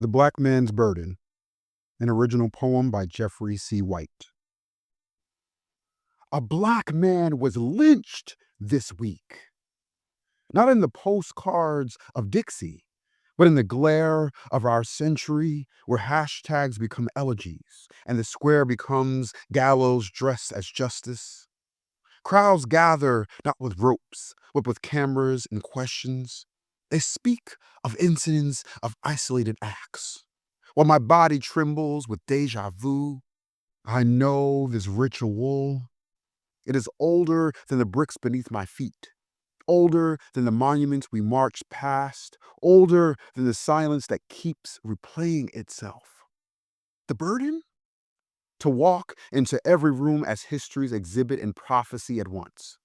The Black Man's Burden, an original poem by Jeffery C. White. A black man was lynched this week, not in the postcards of Dixie, but in the glare of our century where hashtags become elegies and the square becomes gallows dressed as justice. Crowds gather not with ropes, but with cameras and questions. They speak of incidents of isolated acts. While my body trembles with deja vu, I know this ritual. It is older than the bricks beneath my feet, older than the monuments we marched past, older than the silence that keeps replaying itself. The burden? To walk into every room as history's exhibit and prophecy at once.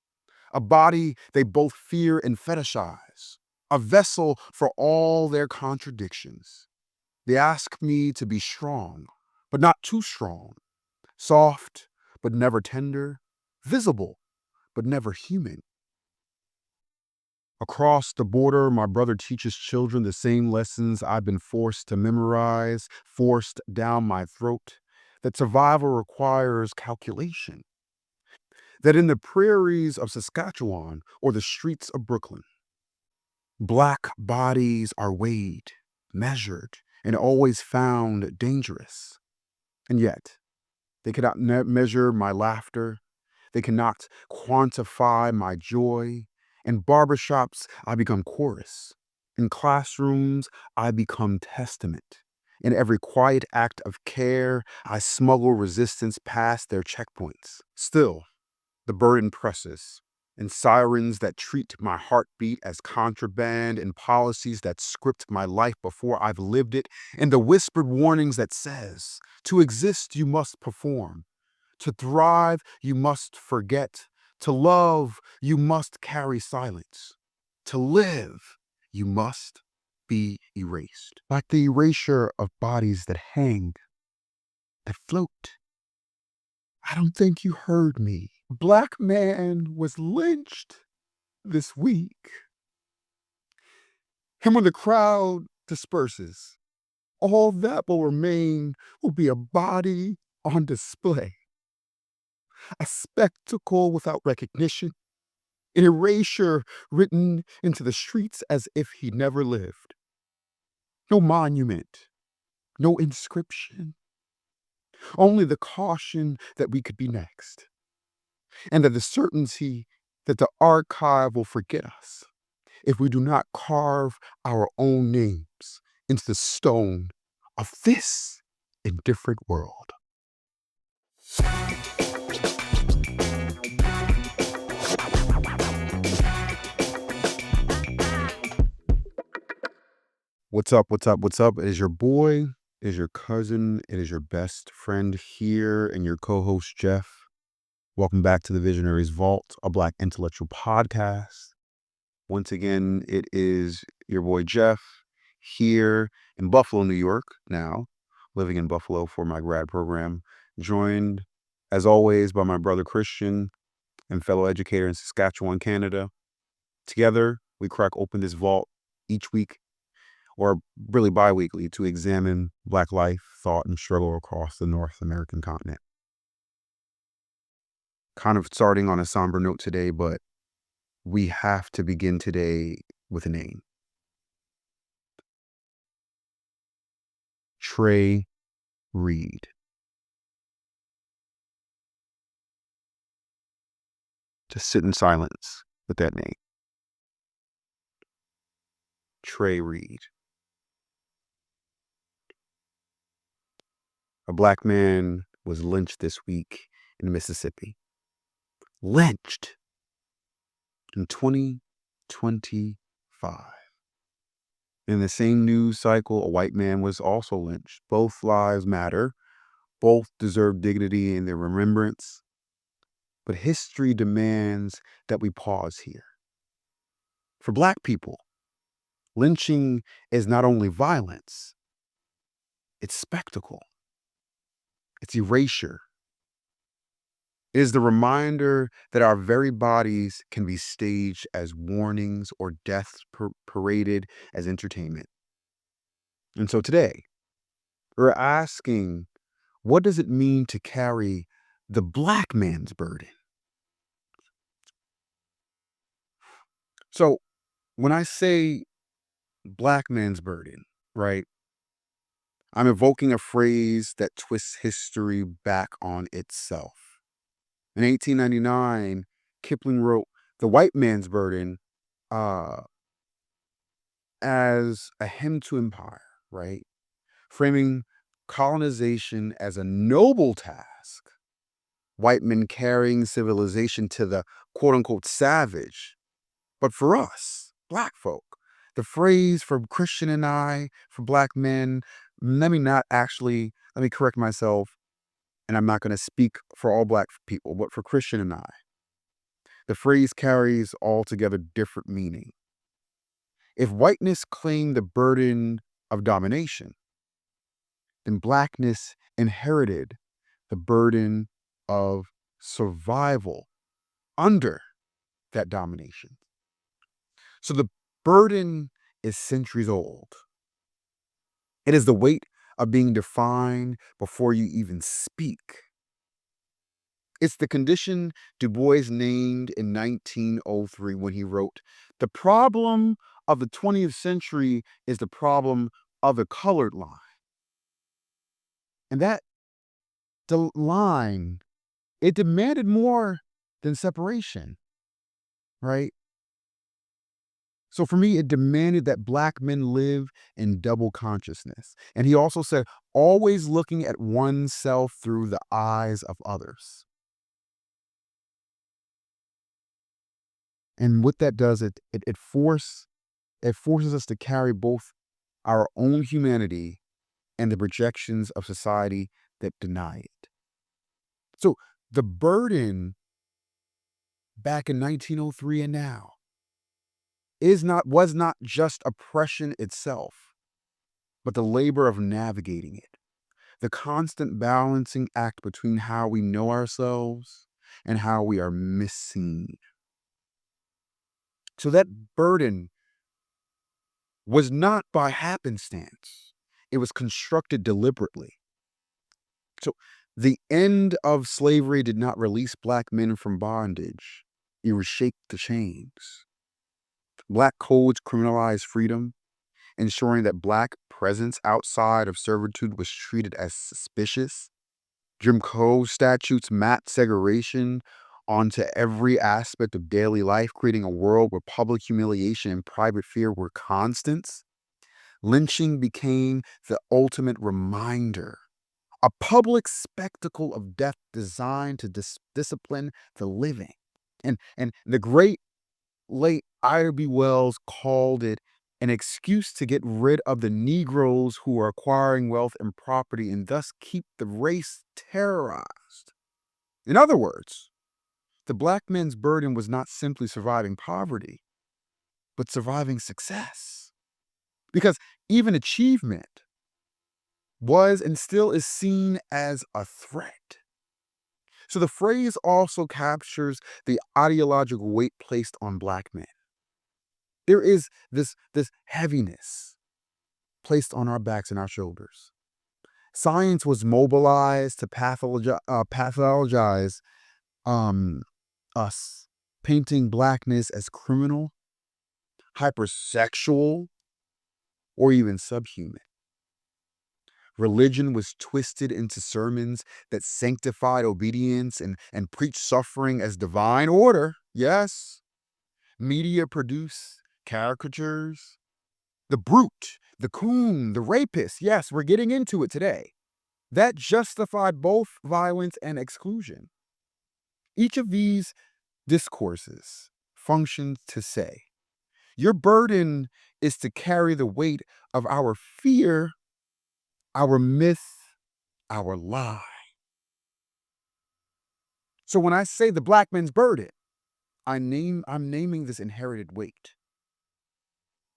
A body they both fear and fetishize, a vessel for all their contradictions. They ask me to be strong, but not too strong, soft, but never tender, visible, but never human. Across the border, my brother teaches children the same lessons I've been forced to memorize, forced down my throat, that survival requires calculation, that in the prairies of Saskatchewan or the streets of Brooklyn, Black bodies are weighed, measured, and always found dangerous. And yet, they cannot measure my laughter. They cannot quantify my joy. In barbershops, I become chorus. In classrooms, I become testament. In every quiet act of care, I smuggle resistance past their checkpoints. Still, the burden presses, and sirens that treat my heartbeat as contraband, and policies that script my life before I've lived it, and the whispered warnings that says, to exist you must perform, to thrive you must forget, to love you must carry silence, to live you must be erased. Like the erasure of bodies that hang, that float. I don't think you heard me. A black man was lynched this week. And when the crowd disperses, all that will remain will be a body on display, a spectacle without recognition, an erasure written into the streets as if he never lived. No monument, no inscription, only the caution that we could be next, and that the certainty that the archive will forget us if we do not carve our own names into the stone of this indifferent world. What's up? What's up? What's up? It is your boy, it is your cousin, it is your best friend here, and your co host, Jeff. Welcome back to the Visionaries Vault, a Black intellectual podcast. Once again, it is your boy, Jeff, here in Buffalo, New York, now living in Buffalo for my grad program, joined, as always, by my brother, Christian, and fellow educator in Saskatchewan, Canada. Together, we crack open this vault each week, or really bi-weekly, to examine Black life, thought, and struggle across the North American continent. Kind of starting on a somber note today, but we have to begin today with a name. Trey Reed. Just sit in silence with that name. Trey Reed. A black man was lynched this week in Mississippi. Lynched in 2025. In the same news cycle, a white man was also lynched. Both lives matter. Both deserve dignity in their remembrance. But history demands that we pause here. For Black people, lynching is not only violence, it's spectacle. It's erasure. It is the reminder that our very bodies can be staged as warnings or deaths paraded as entertainment. And so today, we're asking, what does it mean to carry the Black man's burden? So when I say Black man's burden, right, I'm evoking a phrase that twists history back on itself. In 1899, Kipling wrote The White Man's Burden uh, as a hymn to empire, right? Framing colonization as a noble task, white men carrying civilization to the quote unquote savage. But for us, Black folk, the phrase for Christian and I, for Black men, let me correct myself, and I'm not going to speak for all Black people, but for Christian and I, the phrase carries altogether different meaning. If whiteness claimed the burden of domination, then Blackness inherited the burden of survival under that domination. So the burden is centuries old. It is the weight of being defined before you even speak. It's the condition Du Bois named in 1903 when he wrote, "The problem of the 20th century is the problem of the colored line." And that the line, it demanded more than separation, right? So for me, it demanded that Black men live in double consciousness. And he also said, always looking at oneself through the eyes of others. And what that does, it forces us to carry both our own humanity and the projections of society that deny it. So the burden back in 1903 and now was not just oppression itself, but the labor of navigating it. The constant balancing act between how we know ourselves and how we are missing. So that burden was not by happenstance. It was constructed deliberately. So the end of slavery did not release Black men from bondage. It reshaped the chains. Black codes criminalized freedom, ensuring that Black presence outside of servitude was treated as suspicious. Jim Crow statutes mapped segregation onto every aspect of daily life, creating a world where public humiliation and private fear were constants. Lynching became the ultimate reminder, a public spectacle of death designed to discipline the living. And the great late Ida B. Wells called it an excuse to get rid of the Negroes who are acquiring wealth and property and thus keep the race terrorized. In other words, the Black man's burden was not simply surviving poverty, but surviving success. Because even achievement was and still is seen as a threat. So the phrase also captures the ideological weight placed on Black men. There is this heaviness placed on our backs and our shoulders. Science was mobilized to pathologize um, us, painting Blackness as criminal, hypersexual, or even subhuman. Religion was twisted into sermons that sanctified obedience and preached suffering as divine order. Yes. Media produced caricatures. The brute, the coon, the rapist. Yes, we're getting into it today. That justified both violence and exclusion. Each of these discourses functions to say, your burden is to carry the weight of our fear, our myth, our lie. So when I say the Black man's burden, I'm naming this inherited weight,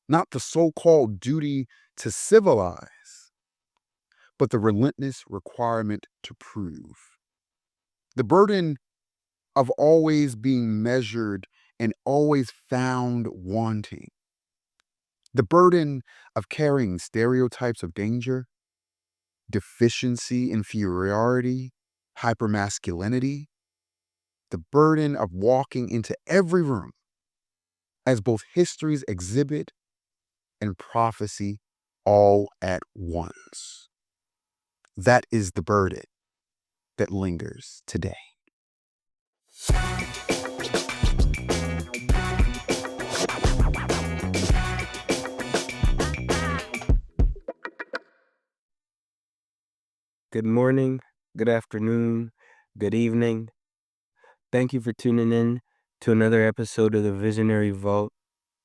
not the so-called duty to civilize, but the relentless requirement to prove. The burden of always being measured and always found wanting. The burden of carrying stereotypes of danger, deficiency, inferiority, hypermasculinity, the burden of walking into every room as both history's exhibit and prophecy all at once. That is the burden that lingers today. Good morning, good afternoon, good evening. Thank you for tuning in to another episode of the Visionary Vault,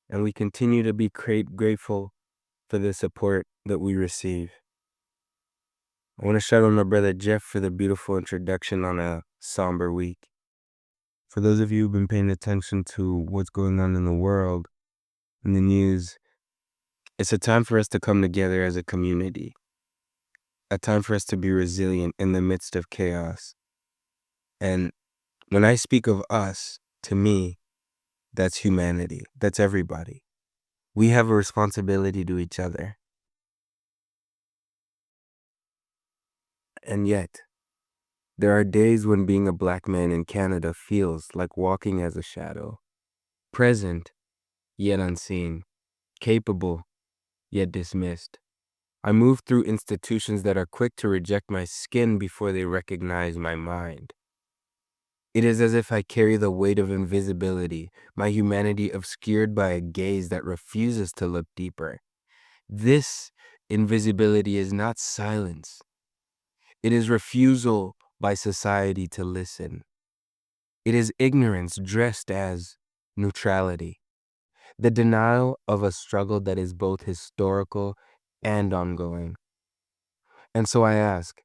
and we continue to be grateful for the support that we receive. I want to shout out my brother Jeff for the beautiful introduction on a somber week. For those of you who've been paying attention to what's going on in the world, in the news, it's a time for us to come together as a community, a time for us to be resilient in the midst of chaos. And when I speak of us, to me, that's humanity. That's everybody. We have a responsibility to each other. And yet, there are days when being a black man in Canada feels like walking as a shadow. Present, yet unseen. Capable, yet dismissed. I move through institutions that are quick to reject my skin before they recognize my mind. It is as if I carry the weight of invisibility, my humanity obscured by a gaze that refuses to look deeper. This invisibility is not silence. It is refusal by society to listen. It is ignorance dressed as neutrality. The denial of a struggle that is both historical and ongoing. And so I ask,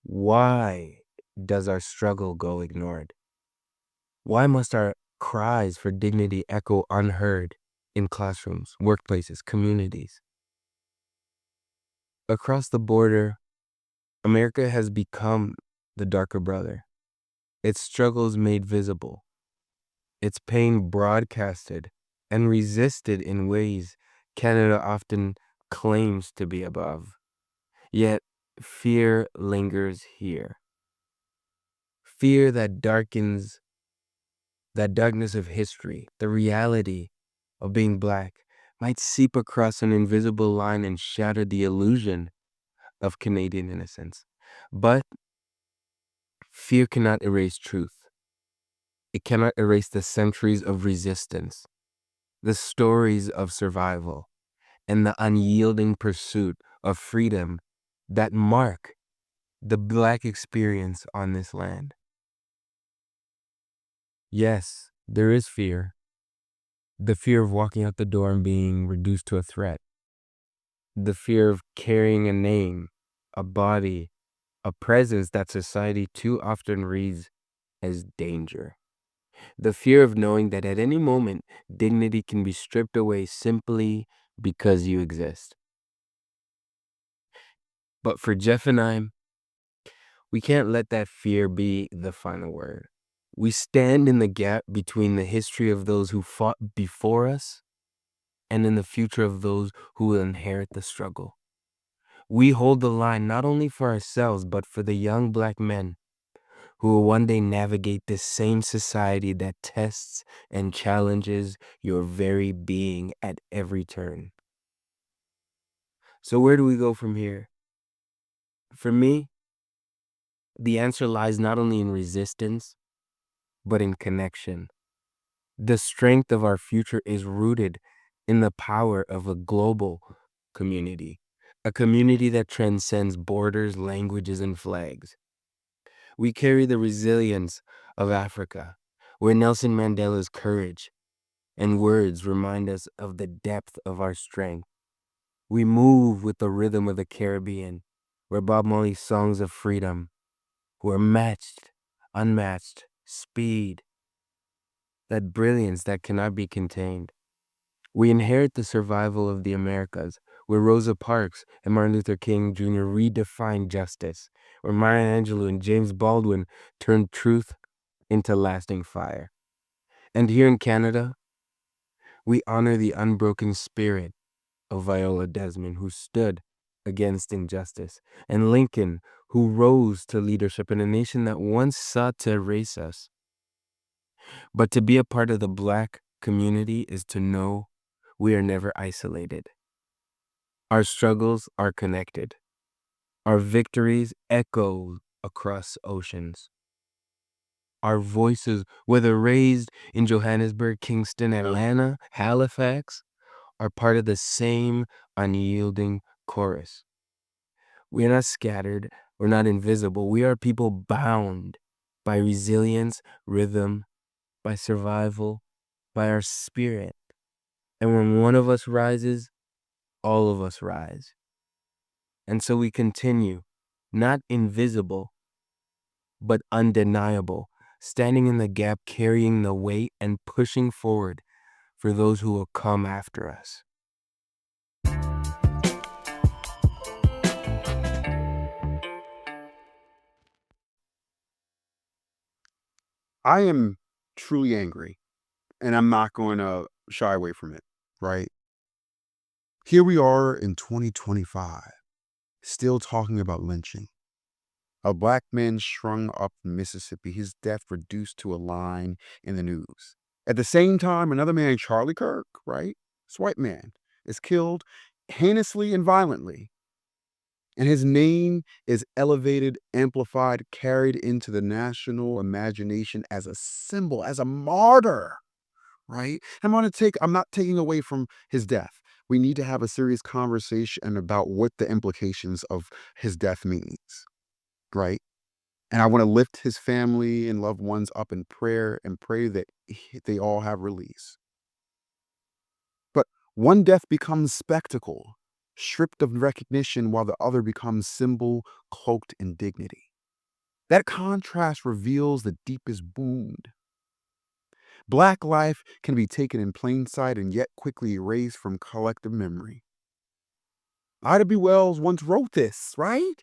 why does our struggle go ignored? Why must our cries for dignity echo unheard in classrooms, workplaces, communities? Across the border, America has become the darker brother. Its struggles made visible, its pain broadcasted and resisted in ways Canada often claims to be above. Yet fear lingers here. Fear that darkens that darkness of history, the reality of being black, might seep across an invisible line and shatter the illusion of Canadian innocence. But fear cannot erase truth. It cannot erase the centuries of resistance, the stories of survival, and the unyielding pursuit of freedom that mark the Black experience on this land. Yes, there is fear. The fear of walking out the door and being reduced to a threat. The fear of carrying a name, a body, a presence that society too often reads as danger. The fear of knowing that at any moment, dignity can be stripped away simply because you exist. But for Jeff and I, we can't let that fear be the final word. We stand in the gap between the history of those who fought before us and in the future of those who will inherit the struggle. We hold the line not only for ourselves, but for the young Black men who will one day navigate this same society that tests and challenges your very being at every turn. So where do we go from here? For me, the answer lies not only in resistance, but in connection. The strength of our future is rooted in the power of a global community, a community that transcends borders, languages, and flags. We carry the resilience of Africa, where Nelson Mandela's courage and words remind us of the depth of our strength. We move with the rhythm of the Caribbean, where Bob Marley's songs of freedom were unmatched, speed, that brilliance that cannot be contained. We inherit the survival of the Americas, where Rosa Parks and Martin Luther King Jr. redefined justice, where Maya Angelou and James Baldwin turned truth into lasting fire. And here in Canada, we honor the unbroken spirit of Viola Desmond, who stood against injustice, and Lincoln, who rose to leadership in a nation that once sought to erase us. But to be a part of the Black community is to know we are never isolated. Our struggles are connected. Our victories echo across oceans. Our voices, whether raised in Johannesburg, Kingston, Atlanta, Halifax, are part of the same unyielding chorus. We are not scattered, we're not invisible. We are people bound by resilience, rhythm, by survival, by our spirit. And when one of us rises, all of us rise. And so we continue, not invisible, but undeniable, standing in the gap, carrying the weight, and pushing forward for those who will come after us. I am truly angry, and I'm not going to shy away from it, right? Here we are in 2025, still talking about lynching. A black man strung up in Mississippi, his death reduced to a line in the news. At the same time, another man, Charlie Kirk, right? This white man is killed heinously and violently. And his name is elevated, amplified, carried into the national imagination as a symbol, as a martyr, right? I'm not taking away from his death. We need to have a serious conversation about what the implications of his death means, right? And I want to lift his family and loved ones up in prayer and pray that they all have release. But one death becomes spectacle, stripped of recognition, while the other becomes symbol cloaked in dignity. That contrast reveals the deepest wound. Black life can be taken in plain sight and yet quickly erased from collective memory. Ida B. Wells once wrote this, right?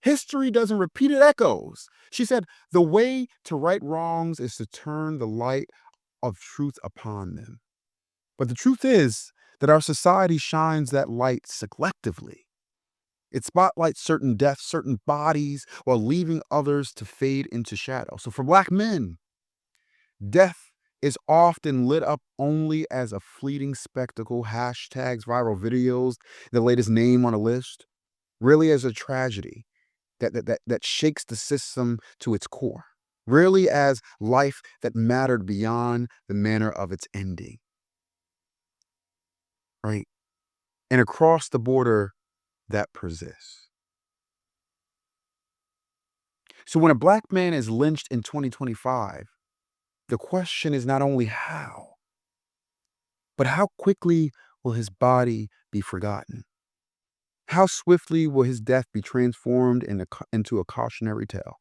History doesn't repeat, it echoes. She said, the way to right wrongs is to turn the light of truth upon them. But the truth is that our society shines that light selectively. It spotlights certain deaths, certain bodies, while leaving others to fade into shadow. So for Black men, death is often lit up only as a fleeting spectacle, hashtags, viral videos, the latest name on a list, really as a tragedy that shakes the system to its core, really as life that mattered beyond the manner of its ending, right? And across the border, that persists. So when a Black man is lynched in 2025, the question is not only how, but how quickly will his body be forgotten? How swiftly will his death be transformed into a cautionary tale,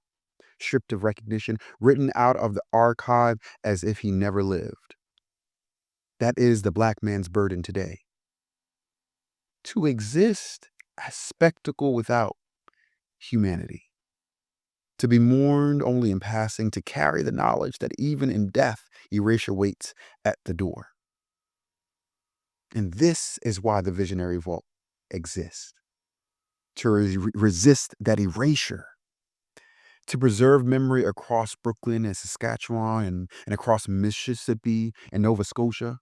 stripped of recognition, written out of the archive as if he never lived? That is the Black man's burden today. To exist as spectacle without humanity. To be mourned only in passing, to carry the knowledge that even in death, erasure waits at the door. And this is why the Visionary Vault exists. To resist that erasure, to preserve memory across Brooklyn and Saskatchewan and across Mississippi and Nova Scotia,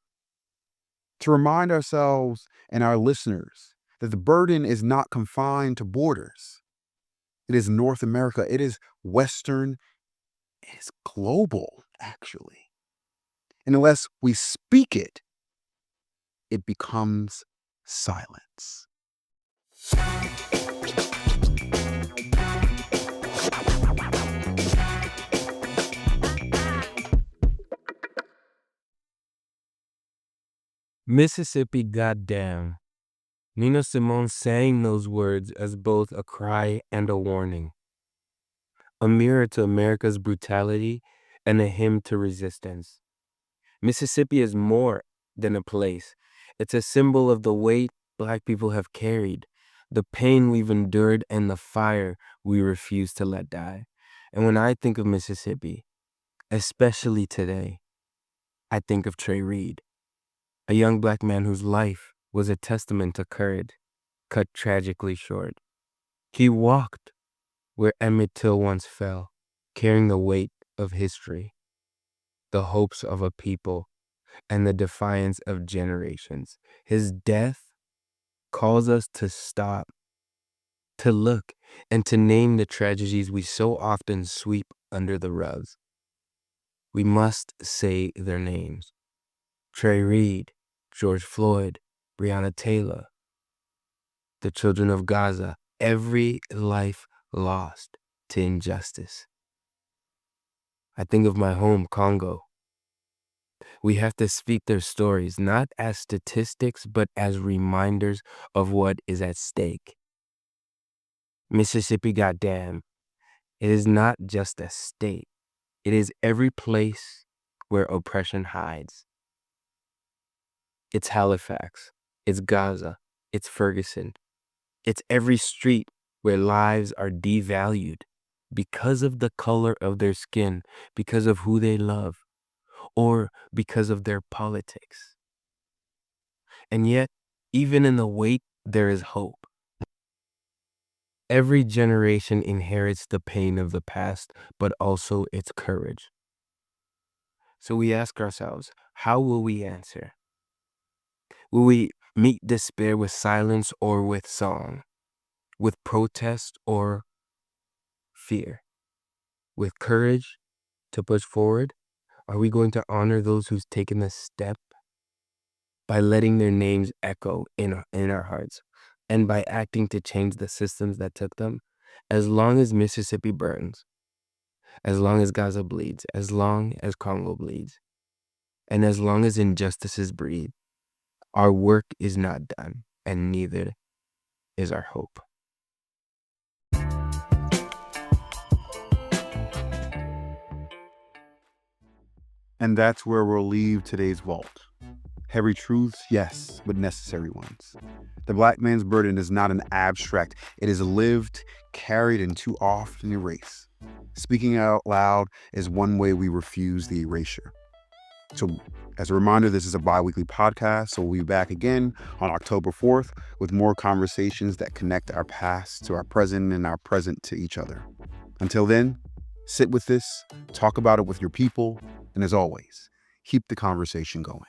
to remind ourselves and our listeners that the burden is not confined to borders. It is North America, it is Western, it is global, actually. And unless we speak it, it becomes silence. Mississippi, goddamn. Nina Simone sang those words as both a cry and a warning, a mirror to America's brutality and a hymn to resistance. Mississippi is more than a place. It's a symbol of the weight Black people have carried, the pain we've endured, and the fire we refuse to let die. And when I think of Mississippi, especially today, I think of Trey Reed, a young Black man whose life was a testament to courage, cut tragically short. He walked where Emmett Till once fell, carrying the weight of history, the hopes of a people, and the defiance of generations. His death calls us to stop, to look, and to name the tragedies we so often sweep under the rugs. We must say their names. Trey Reed, George Floyd, Breonna Taylor, the children of Gaza, every life lost to injustice. I think of my home, Congo. We have to speak their stories, not as statistics, but as reminders of what is at stake. Mississippi, goddamn, it is not just a state. It is every place where oppression hides. It's Halifax, it's Gaza, it's Ferguson. It's every street where lives are devalued because of the color of their skin, because of who they love, or because of their politics. And yet, even in the wait, there is hope. Every generation inherits the pain of the past, but also its courage. So we ask ourselves, how will we answer? Will we meet despair with silence or with song? With protest or fear? With courage to push forward? Are we going to honor those who's taken the step by letting their names echo in our hearts and by acting to change the systems that took them? As long as Mississippi burns, as long as Gaza bleeds, as long as Congo bleeds, and as long as injustices breed, our work is not done, and neither is our hope. And that's where we'll leave today's vault. Heavy truths, yes, but necessary ones. The black man's burden is not an abstract, it is lived, carried, and too often erased. Speaking out loud is one way we refuse the erasure. So, as a reminder, this is a bi-weekly podcast, so we'll be back again on October 4th with more conversations that connect our past to our present and our present to each other. Until then, sit with this, talk about it with your people, and as always, keep the conversation going.